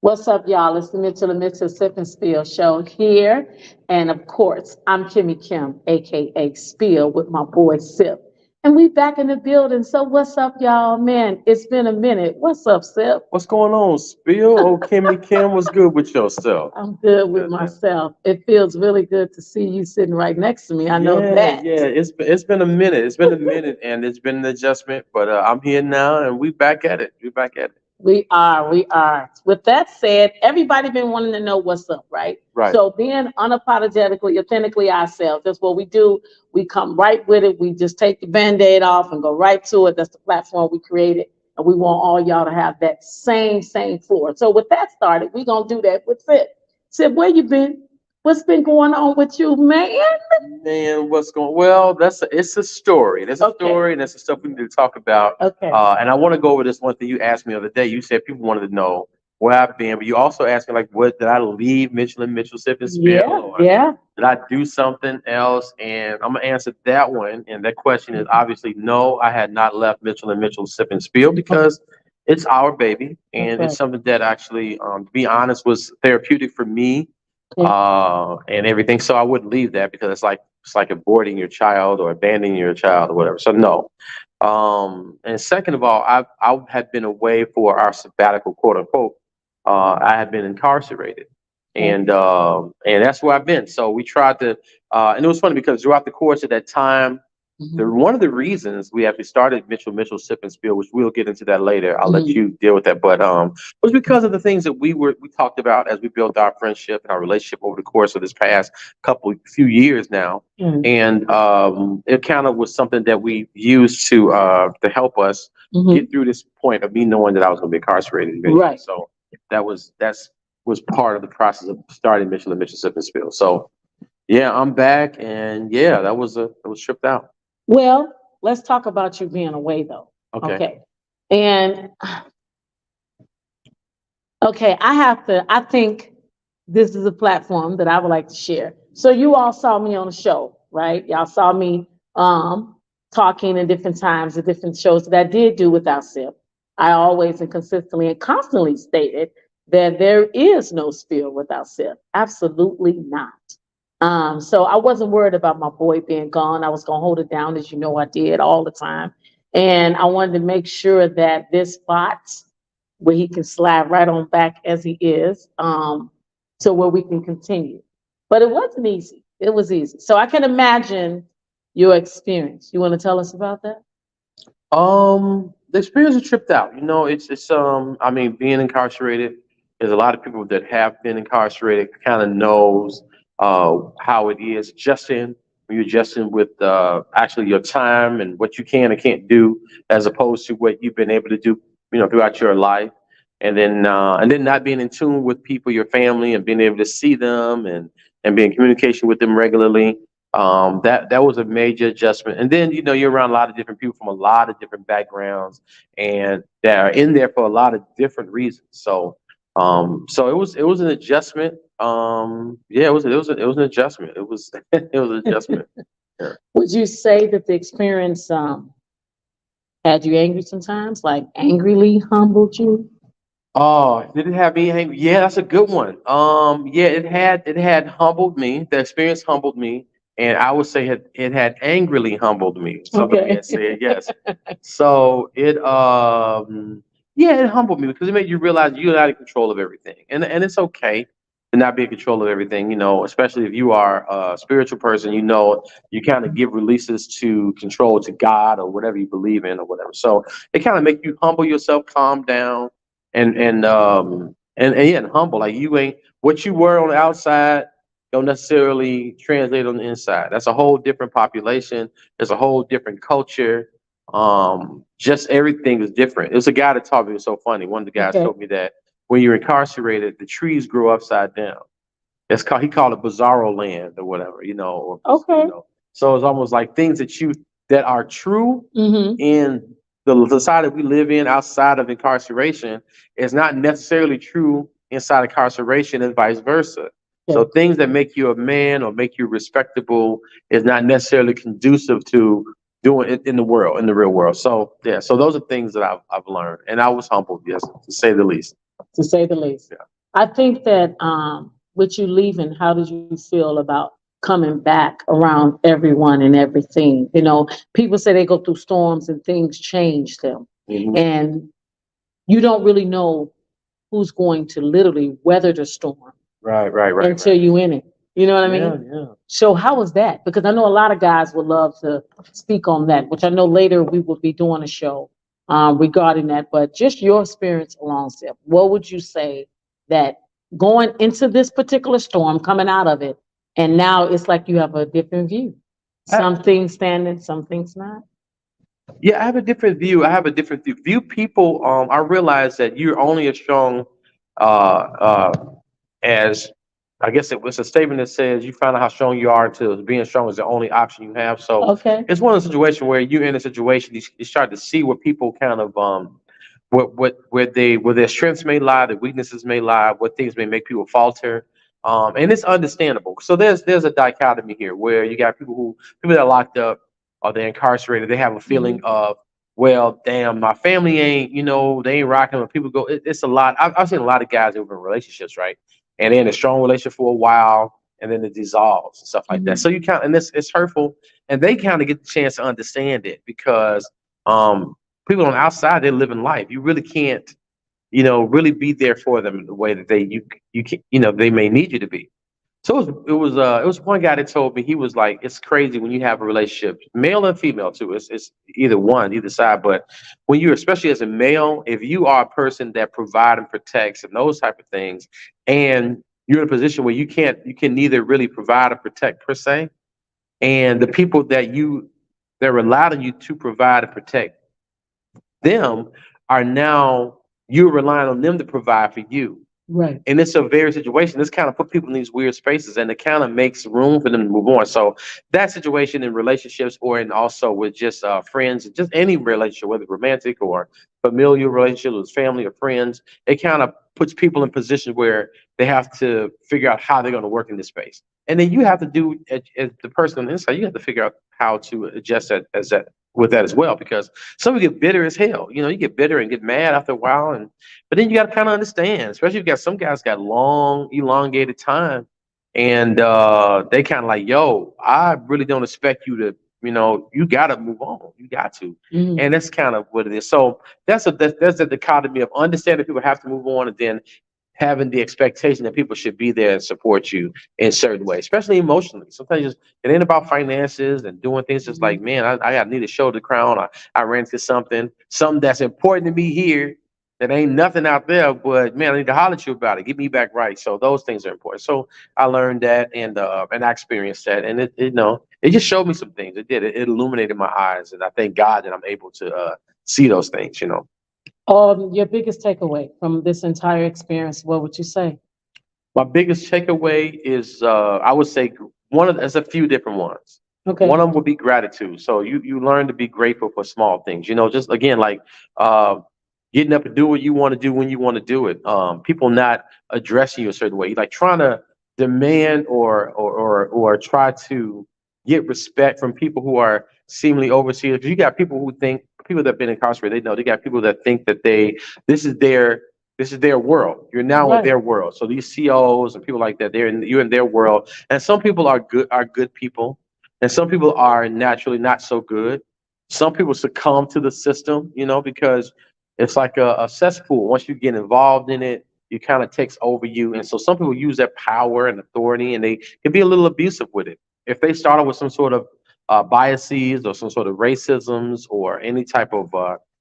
What's up, y'all? It's the Mitchell&Mitchell Sip and Spill show here. And of course, I'm Kimmi Kim, aka Spill, with my boy Sip. And we back in the building. So what's up, y'all? Man, it's been a minute. What's up, Sip? What's going on, Spill? Oh, Kimmi Kim, what's good with yourself? I'm good with Good. myself. It feels really good to see you sitting right next to me. I know Yeah, that. yeah. It's been a minute. It's been a minute, and it's been an adjustment. But I'm here now, and we back at it. We back at it. We are. With that said, everybody been wanting to know what's up, right? Right. So being unapologetically, authentically ourselves, that's what we do. We come right with it. We just take the Band-Aid off and go right to it. That's the platform we created. And we want all y'all to have that same floor. So with that started, we're gonna do that with Sid. Sid, where you been? What's been going on with you, man? Man, what's going? Well, it's a story. There's a Okay. story, and there's some stuff we need to talk about. Okay. And I want to go over this one thing you asked me the other day. You said people wanted to know where I've been, but you also asked me like, what did I leave Mitchell&Mitchell Sip and Spill, Yeah, or yeah. did I do something else? And I'm gonna answer that one. And that question is obviously no. I had not left Mitchell&Mitchell Sip and Spill because it's our baby, and Okay. it's something that actually, to be honest, was therapeutic for me, Yeah. and everything. So I wouldn't leave that because it's like aborting your child or abandoning your child or whatever. So no. And second of all, I had been away for our sabbatical, quote unquote. I had been incarcerated, and that's where I've been. So we tried to, and it was funny because throughout the course of that time, one of the reasons we actually started Mitchell&Mitchell Sip and Spill, which we'll get into that later. I'll let you deal with that, but was because of the things that we talked about as we built our friendship and our relationship over the course of this past few years now, and it kind of was something that we used to help us get through this point of me knowing that I was going to be incarcerated eventually. Right. So that was part of the process of starting Mitchell&Mitchell Sip and Spill. So yeah, I'm back, and yeah, that was tripped out. Well, let's talk about you being away though. Okay. And okay, I think this is a platform that I would like to share. So you all saw me on the show, right? Y'all saw me talking in different times at different shows that I did do without SIP. I always and consistently and constantly stated that there is no spill without SIP. Absolutely not. So I wasn't worried about my boy being gone. I was gonna hold it down, as you know I did all the time. And I wanted to make sure that this spot where he can slide right on back as he is, to where we can continue. But it wasn't easy. It was easy. So I can imagine your experience. You want to tell us about that? The experience is tripped out. I mean, being incarcerated, there's a lot of people that have been incarcerated kind of knows how it is adjusting when you're adjusting with actually your time and what you can and can't do, as opposed to what you've been able to do, throughout your life, and then not being in tune with people, your family, and being able to see them and be in communication with them regularly. That was a major adjustment. And then you're around a lot of different people from a lot of different backgrounds, and that are in there for a lot of different reasons. So it was an adjustment. Yeah, it was an adjustment. It was it was an adjustment. Yeah. Would you say that the experience had you angry sometimes, like angrily humbled you? Oh, did it have me angry? Yeah, that's a good one. Yeah, it had humbled me. The experience humbled me, and I would say it had angrily humbled me. So let me say it, yes. So yeah, it humbled me because it made you realize you're not in control of everything, and it's okay to not be in control of everything. Especially if you are a spiritual person. You kind of give releases to control to God or whatever you believe in or whatever. So it kind of make you humble yourself, calm down, and yeah, and humble. Like, you ain't what you were on the outside don't necessarily translate on the inside. That's a whole different population. There's a whole different culture. Just everything is different. There's a guy that taught me, it was so funny. One of the guys told me that when you're incarcerated, the trees grow upside down. He called it bizarro land or whatever. So it's almost like things that are true in the society we live in outside of incarceration is not necessarily true inside incarceration, and vice versa. So things that make you a man or make you respectable is not necessarily conducive to doing it in the world, in the real world. So yeah, so those are things that I've learned, and I was humbled, yes, to say the least. To say the least. Yeah. I think that with you leaving, how did you feel about coming back around everyone and everything? You know, people say they go through storms and things change them, and you don't really know who's going to literally weather the storm Right. until you in it. You know what I Yeah, mean? yeah. So how was that? Because I know a lot of guys would love to speak on that, which I know later we will be doing a show regarding that. But just your experience along Sip, what would you say that going into this particular storm, coming out of it, and now it's like you have a different view. I, Some things standing, some things not. yeah, I have a different view. I have a different view. People, I realize that you're only as strong uh, uh, as I guess it was a statement that says you find out how strong you are until being strong is the only option you have. So Okay. it's one of the situations where you're in a situation you start to see where people kind of where their strengths may lie, their weaknesses may lie, what things may make people falter. And it's understandable. So there's a dichotomy here where you got people that are locked up or they're incarcerated, they have a feeling of, well, damn, my family ain't, they ain't rocking when people go, it's a lot. I've seen a lot of guys who've been in relationships, right? And they're in a strong relationship for a while and then it dissolves and stuff like that. So you kind and it's hurtful and they kind of get the chance to understand it because people on the outside, they're living life. You really can't, really be there for them in the way that you can, they may need you to be. So it was one guy that told me he was like, it's crazy when you have a relationship, male and female too. It's either side, but when you're especially as a male, if you are a person that provide and protects and those type of things, and you're in a position where you can neither really provide or protect per se, and the people that rely on you to provide and protect them are now you're relying on them to provide for you. Right. And it's a very situation. This kind of put people in these weird spaces, and it kind of makes room for them to move on. So that situation in relationships, or in also with just friends, just any relationship, whether romantic or familial relationship with family or friends, it kind of puts people in positions where they have to figure out how they're going to work in this space. And then you have to do as the person on the inside, you have to figure out how to adjust that as that with that as well, because some people get bitter as hell. You get bitter and get mad after a while, and but then you got to kind of understand, especially if you got some guys got long, elongated time, and they kind of like, yo, I really don't expect you to, you got to move on. You got to, and that's kind of what it is. So that's the dichotomy of understanding people have to move on, and then having the expectation that people should be there and support you in certain ways, especially emotionally. Sometimes it ain't about finances and doing things just like, man, I need a shoulder crown. I ran into something that's important to me here that ain't nothing out there, but man, I need to holler at you about it. Get me back right. So those things are important. So I learned that and I experienced that, and it just showed me some things. It did. It illuminated my eyes, and I thank God that I'm able to see those things. Your biggest takeaway from this entire experience, what would you say? My biggest takeaway is I would say there's a few different ones. Okay. One of them would be gratitude. So you learn to be grateful for small things. Just again like uh, getting up and do what you want to do when you want to do it. People not addressing you a certain way, like trying to demand or try to get respect from people who are seemingly overseers. Because you got people that have been incarcerated, they know they got people that think that this is their this is their world. You're now in Right. their world. So these COs and people like that, you're in their world. And some people are good people, and some people are naturally not so good. Some people succumb to the system, because it's like a cesspool. Once you get involved in it, it kind of takes over you. And so some people use their power and authority, and they can be a little abusive with it. If they started with some sort of biases or some sort of racisms or any type of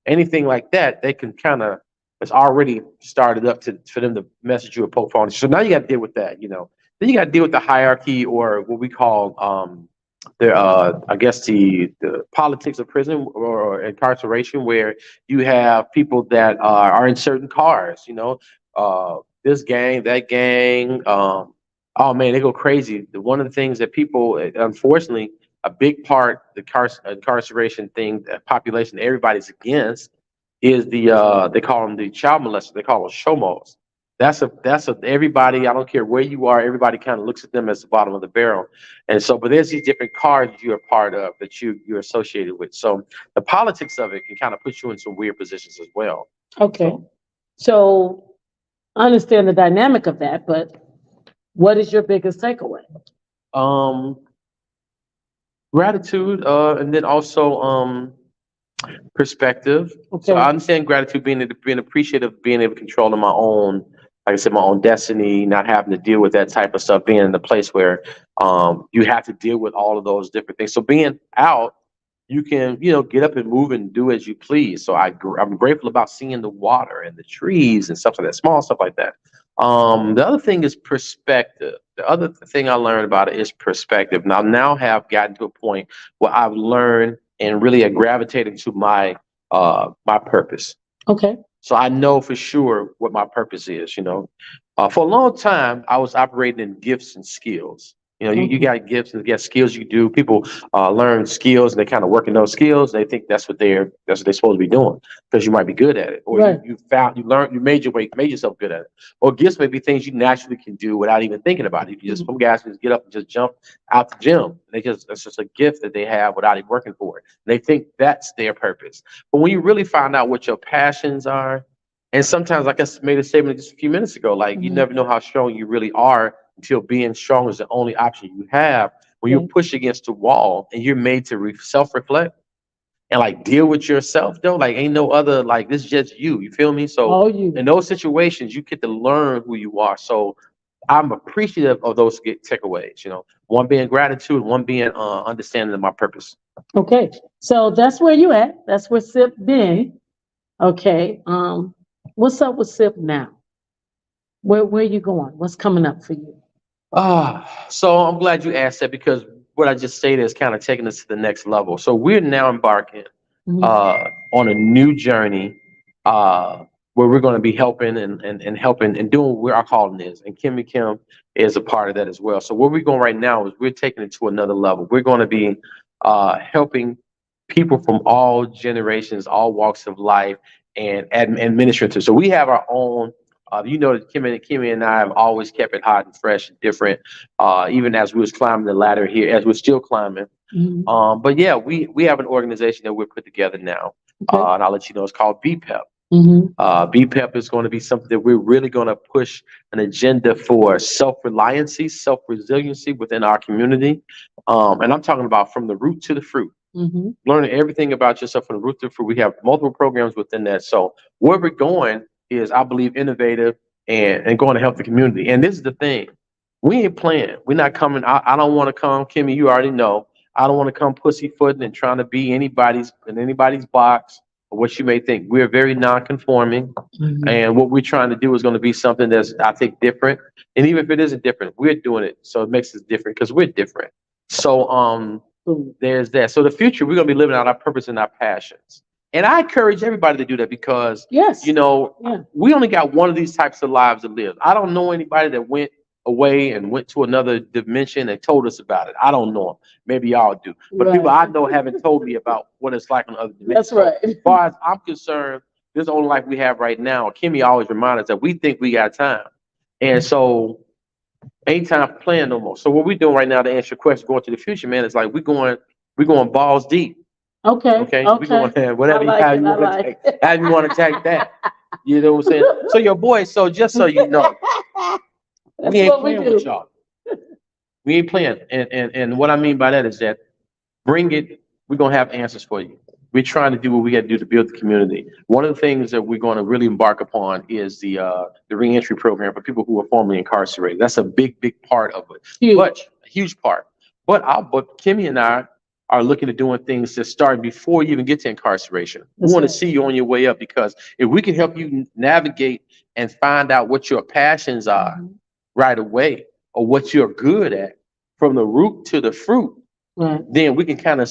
anything like that, they can kind of it's already started up for them to message you a profile. So now you got to deal with that. Then you got to deal with the hierarchy or what we call I guess the politics of prison or incarceration, where you have people that are in certain cars. This gang, that gang. Oh man, they go crazy. One of the things that people, unfortunately, a big part the incarceration thing, the population everybody's against is they call them the child molesters. They call them shomos. That's a everybody. I don't care where you are. Everybody kind of looks at them as the bottom of the barrel, and so. But there's these different cards you're a part of that you're associated with. So the politics of it can kind of put you in some weird positions as well. Okay. So So I understand the dynamic of that, but what is your biggest takeaway? Um, Gratitude, and then also perspective. So I Okay. understand gratitude, being appreciative, being able to control my own, like I said, my own destiny, not having to deal with that type of stuff, being in a place where you have to deal with all of those different things. So being out, you can, get up and move and do as you please. So I'm grateful about seeing the water and the trees and stuff like that, small stuff like that. The other thing is perspective. The other thing I learned about it is perspective. Now have gotten to a point where I've learned and really have gravitated to my purpose. Okay. So I know for sure what my purpose is. For a long time, I was operating in gifts and skills. You Okay. got gifts and you got skills you do. People learn skills and they kind of work in those skills. They think that's what they're supposed to be doing because you might be good at it, or Right. you learned, you made yourself good at it. Or gifts may be things you naturally can do without even thinking about it. You just some guys just get up and just jump out the gym. That's just a gift that they have without even working for it. They think that's their purpose. But when you really find out what your passions are, and sometimes, like I made a statement just a few minutes ago, like you Mhm. never know how strong you really are until being strong is the only option you have. When you're Right. pushed against the wall and you're made to self-reflect and like deal with yourself, though, like ain't no other, like this is just you. You feel me? So All in you. those situations, you get to learn who you are. So I'm appreciative of those takeaways. One being gratitude, one being understanding of my purpose. Okay. So that's where you at. That's where SIP been. Okay. What's up with SIP now? Where you going? What's coming up for you? So I'm glad you asked that because what I just stated is kind of taking us to the next level. So we're now embarking Mhm. uh, on a new journey uh, where we're going to be helping and helping and doing where our calling is. And Kimmi Kim is a part of that as well. So where we're going right now is we're taking it to another level. We're going to be helping people from all generations, all walks of life, and administrators. So we have our own. That Kimmi and I have always kept it hot and fresh and different, even as we was climbing the ladder here, as we're still climbing. Mhm. But yeah, we have an organization that we're put together now, Okay. and I'll let you know it's called BPEP. Mhm. BPEP is going to be something that we're really going to push an agenda for self-reliancy, self-resiliency within our community, and I'm talking about from the root to the fruit. Mhm. Learning everything about yourself from the root to fruit. We have multiple programs within that. So where we're going is, I believe, innovative and going to help the community. And this is the thing. We ain't playing. We're not coming. I don't want to come, Kimmi, you already know. I don't want to come pussyfooting and trying to be anybody's box or what you may think. We're very non-conforming. Mhm. And what we're trying to do is going to be something that's, I think, different. And even if it isn't different, we're doing it. So it makes us different because we're different. So Boom. there's that. So the future, we're gonna be living out our purpose and our passions. And I encourage everybody to do that because Yes. Yeah. we only got one of these types of lives to live. I don't know anybody that went away and went to another dimension and told us about it. I don't know them. Maybe y'all do. But people Right. I know haven't told me about what it's like on other dimensions. That's So right. as far as I'm concerned, this is the only life we have right now. Kimmi always reminds us that we think we got time. And so ain't time for playing no more. So what we doing right now to answer your question, going to the future, man, is like we're going balls deep. Okay. Okay, we're Okay. going I whatever like how it. you I want to like take, it. how you want to take that. You know what I'm saying? So your boy, so just so you know, That's we ain't what we playing with do. y'all. We ain't playing. And what I mean by that is that bring it. We're gonna have answers for you. We're trying to do what we got to do to build the community. One of the things that we're going to really embark upon is the reentry program for people who are formerly incarcerated. That's a big part of it, but Huge. a huge part. But Kimmi and I are looking at doing things that start before you even get to incarceration. We That's want to right. see you on your way up because if we can help you navigate and find out what your passions are Mhm. right away or what you're good at from the root to the fruit, Right. then we can kind of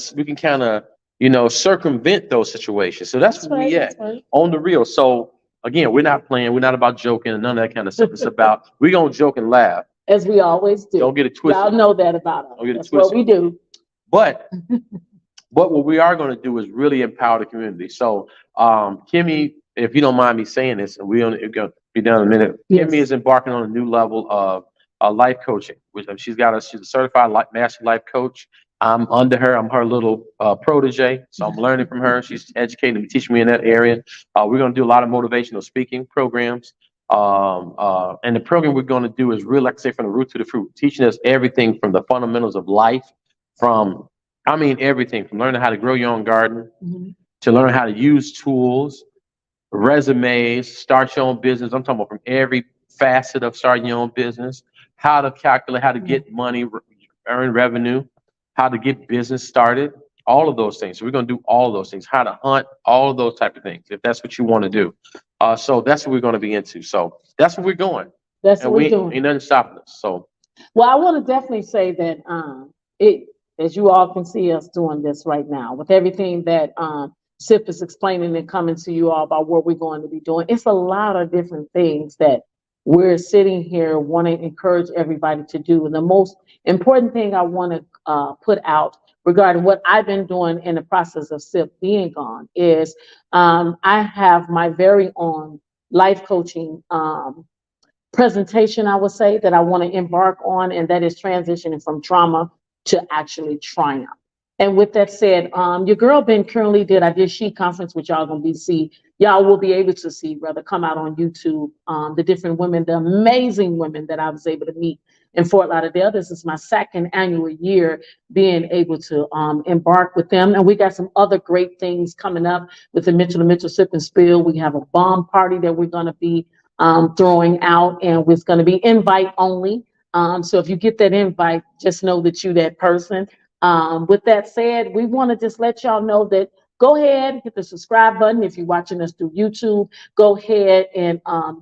circumvent those situations. So that's That's where right. we That's at right. on the real. So again, we're not playing. We're not about joking and none of that kind of stuff. It's about we're gonna joke and laugh. As we always Don't do. get it Y'all twisted. know that about us. Don't get it That's what twisted. we do. But what we are going to do is really empower the community. So Kimmi, if you don't mind me saying this, and we're going to be done in a minute. Kimmi Yes. is embarking on a new level of life coaching. Which she's a certified master life coach. I'm under her. I'm her little protege. So I'm learning from her. She's educating me, teaching me in that area. We're going to do a lot of motivational speaking programs. And the program we're going to do is really, like I say, from the root to the fruit, teaching us everything from the fundamentals of life, from, I mean, everything from learning how to grow your own garden Mhm. to learn how to use tools, resumes, start your own business. I'm talking about from every facet of starting your own business, how to calculate, how to get money, earn revenue, how to get business started, all of those things. So we're going to do all of those things, how to hunt, all of those type of things, if that's what you want to do. So that's what we're going to be into. So that's where we're going. That's And what we're we doing. ain't nothing stopping us. So Well, I want to definitely say that it, as you all can see us doing this right now, with everything that SIP is explaining and coming to you all about what we're going to be doing, it's a lot of different things that we're sitting here wanting to encourage everybody to do. And the most important thing I want to put out regarding what I've been doing in the process of SIP being gone is I have my very own life coaching presentation, I would say, that I want to embark on, and that is transitioning from trauma to actually triumph. And with that said, your girl Ben currently did, I did She Conference, which y'all gonna be see, y'all will be able to see, rather come out on YouTube, the different women, the amazing women that I was able to meet in Fort Lauderdale. This is my second annual year being able to embark with them. And we got some other great things coming up with the Mitchell&Mitchell Sip and Spill. We have a bomb party that we're gonna be throwing out, and it's going to be invite only. So if you get that invite, just know that you that person. With that said, we want to just let y'all know that go ahead, hit the subscribe button if you're watching us through YouTube. Go ahead and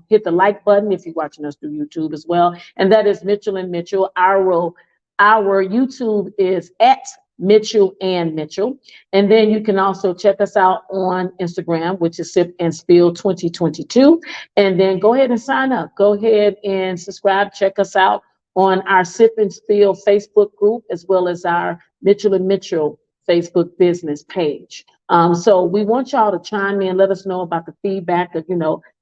hit the like button if you're watching us through YouTube as well. And that is Mitchell&Mitchell. Our YouTube is at Mitchell&Mitchell. And then you can also check us out on Instagram, which is Sip and Spill 2022. And then go ahead and sign up. Go ahead and subscribe. Check us out on our Sip and Spill Facebook group, as well as our Mitchell&Mitchell Facebook business page. So we want y'all to chime in, let us know about the feedback of,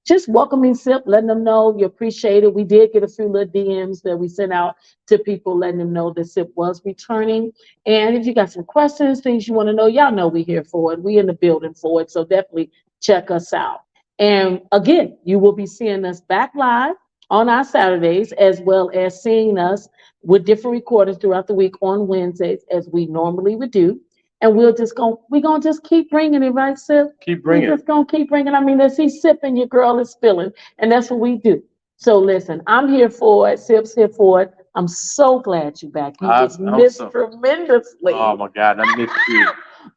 just welcoming SIP, letting them know you appreciate it. We did get a few little DMs that we sent out to people, letting them know that SIP was returning. And if you got some questions, things you want to know, y'all know we're here for it. We in the building for it. So definitely check us out. And again, you will be seeing us back live on our Saturdays, as well as seeing us with different recordings throughout the week on Wednesdays, as we normally would do. And we're gonna just keep bringing it, right, Sip? keep bringing We're it. just gonna keep bringing. I mean, as he's sipping, your girl is spilling, and that's what we do. So listen, I'm here for it. Sip's here for it. I'm so glad you're back. You was I'm missed so, tremendously. oh my God, I miss you.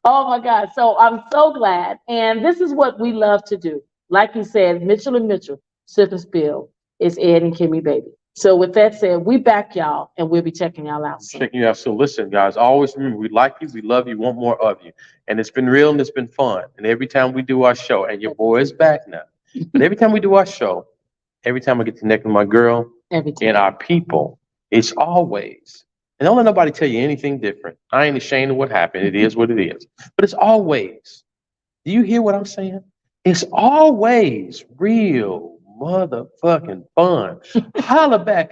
Oh my God. So I'm so glad. And this is what we love to do. Like you said, Mitchell&Mitchell, Sip and Spill is Ed and Kimmy, baby. So with that said, we back y'all, and we'll be checking y'all out soon. Checking you out. So listen, guys, always remember, we like you, we love you, want more of you. And it's been real and it's been fun. And every time we do our show, and your boy is back now, but every time we do our show, every time I get to connect with my girl Every time. and our people, it's always, and don't let nobody tell you anything different. I ain't ashamed of what happened. It is what it is. But it's always, do you hear what I'm saying? It's always real motherfucking fun. Holla back at